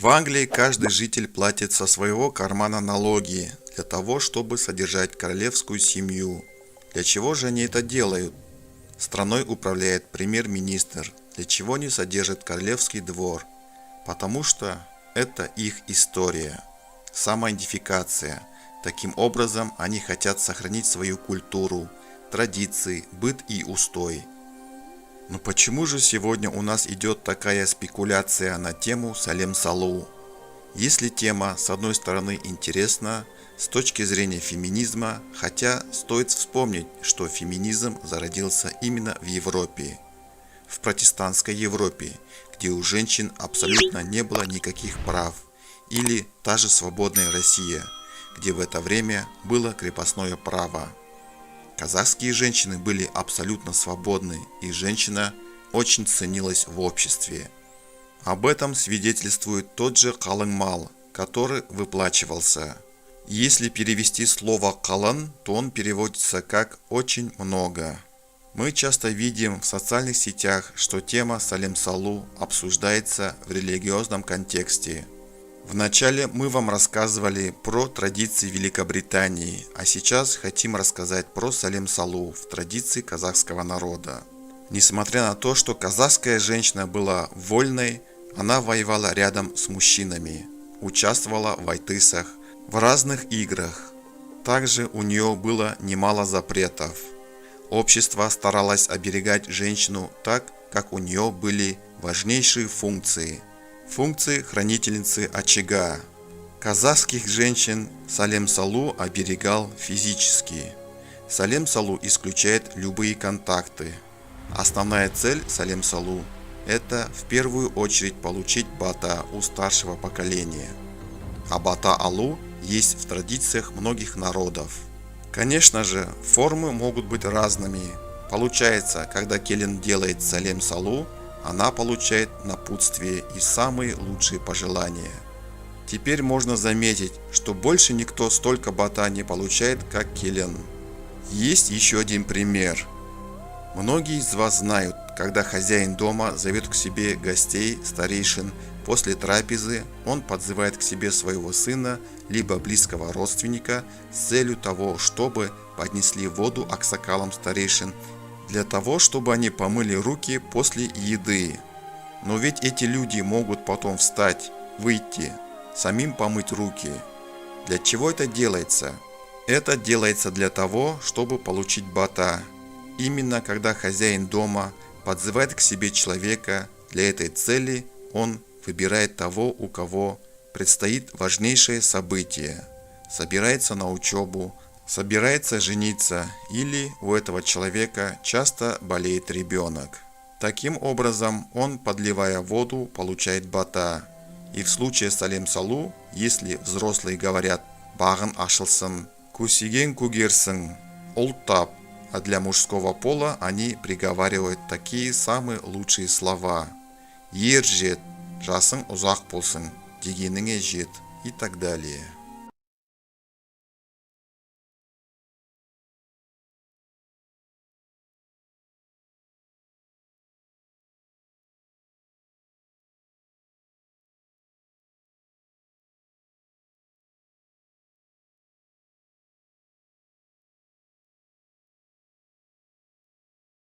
В Англии каждый житель платит со своего кармана налоги для того, чтобы содержать королевскую семью. Для чего же они это делают? Страной управляет премьер-министр, для чего не содержит королевский двор? Потому что это их история, самоидентификация. Таким образом, они хотят сохранить свою культуру, традиции, быт и устой. Но почему же сегодня у нас идет такая спекуляция на тему Салем Салу? Если тема с одной стороны интересна с точки зрения феминизма, хотя стоит вспомнить, что феминизм зародился именно в Европе, в протестантской Европе, где у женщин абсолютно не было никаких прав, или та же свободная Россия, где в это время было крепостное право. Казахские женщины были абсолютно свободны, и женщина очень ценилась в обществе. Об этом свидетельствует тот же қалың мал, который выплачивался. Если перевести слово қалың, то он переводится как «очень много». Мы часто видим в социальных сетях, что тема Салем Салу обсуждается в религиозном контексте. Вначале мы вам рассказывали про традиции Великобритании, а сейчас хотим рассказать про Салем Салу в традиции казахского народа. Несмотря на то, что казахская женщина была вольной, она воевала рядом с мужчинами, участвовала в айтысах, в разных играх. Также у нее было немало запретов. Общество старалось оберегать женщину так, как у нее были важнейшие функции. Функции хранительницы очага. Казахских женщин Салем Салу оберегал физически. Салем Салу исключает любые контакты. Основная цель Салем Салу – это в первую очередь получить бата у старшего поколения. А бата алу есть в традициях многих народов. Конечно же, формы могут быть разными. Получается, когда келин делает Салем Салу, она получает напутствие и самые лучшие пожелания. Теперь можно заметить, что больше никто столько бата не получает, как келин. Есть еще один пример. Многие из вас знают, когда хозяин дома зовет к себе гостей, старейшин, после трапезы он подзывает к себе своего сына, либо близкого родственника, с целью того, чтобы поднесли воду аксакалам старейшин, для того, чтобы они помыли руки после еды. Но ведь эти люди могут потом встать, выйти, самим помыть руки. Для чего это делается? Это делается для того, чтобы получить бата. Именно когда хозяин дома подзывает к себе человека для этой цели, он выбирает того, у кого предстоит важнейшее событие, собирается на учебу, собирается жениться, или у этого человека часто болеет ребенок. Таким образом, он, подливая воду, получает бата. И в случае Салем Салу, если взрослые говорят «бағын ашылсын», «көсеген көгерсің», «ұлтап», а для мужского пола они приговаривают такие самые лучшие слова «ер жет», «жасың ұзақ болсын», «дегеніңе жет» и так далее.